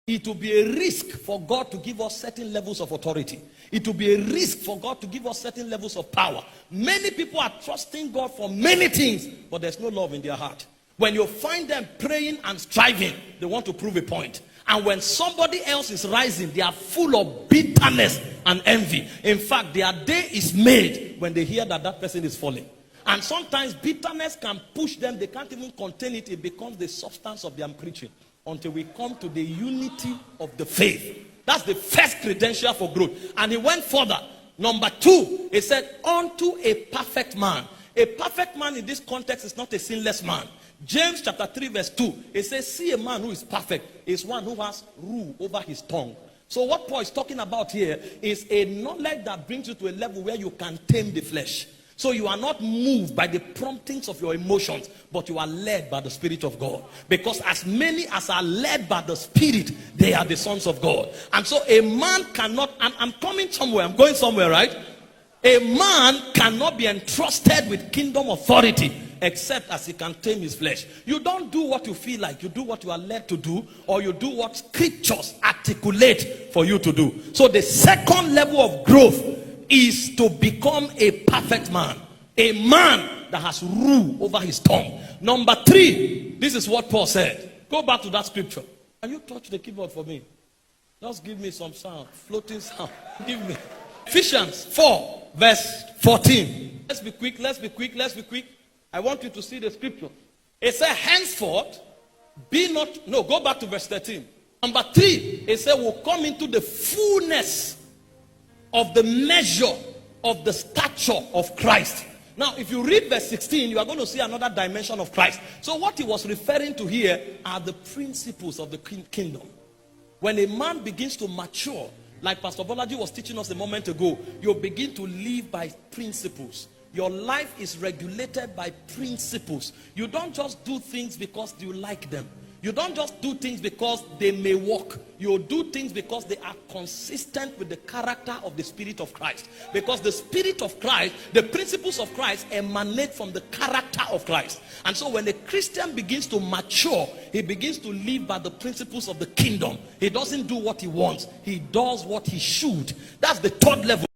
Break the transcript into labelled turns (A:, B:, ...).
A: It will be a risk for God to give us certain levels of authority. It will be a risk for God to give us certain levels of power. Many people are trusting God for many things, but there's no love in their heart. When you find them praying and striving, they want to prove a point. And when somebody else is rising, they are full of bitterness and envy. In fact, their day is made when they hear that that person is falling. And sometimes bitterness can push them. They can't even contain it. It becomes the substance of their preaching. Until we come to the unity of the faith. That's the first credential for growth. And he went further. Number 2, he said, unto a perfect man. A perfect man in this context is not a sinless man. James chapter 3 verse 2, it says, see a man who is perfect is one who has rule over his tongue. So what Paul is talking about here is a knowledge that brings you to a level where you can tame the flesh. So you are not moved by the promptings of your emotions, but you are led by the Spirit of God. Because as many as are led by the Spirit, they are the sons of God. And so a man cannot, I'm coming somewhere, I'm going somewhere, right? A man cannot be entrusted with kingdom authority except as he can tame his flesh. You don't do what you feel like, you do what you are led to do, or you do what scriptures articulate for you to do. So the second level of growth is to become a perfect man. A man that has rule over his tongue. Number 3, this is what Paul said. Go back to that scripture. Can you touch the keyboard for me? Just give me some sound, floating sound. Give me. Ephesians 4 verse 14. Let's be quick, let's be quick, let's be quick. I want you to see the scripture. It says, henceforth, be not, no, go back to verse 13. Number 3, it says, we'll come into the fullness of the measure of the stature of Christ. Now, if you read verse 16, you are going to see another dimension of Christ. So what he was referring to here are the principles of the kingdom. When a man begins to mature, like Pastor Bolaji was teaching us a moment ago, you begin to live by principles. Your life is regulated by principles. You don't just do things because you like them. You don't just do things because they may work. You do things because they are consistent with the character of the Spirit of Christ. Because the Spirit of Christ, the principles of Christ emanate from the character of Christ. And so when a Christian begins to mature, he begins to live by the principles of the kingdom. He doesn't do what he wants. He does what he should. That's the third level.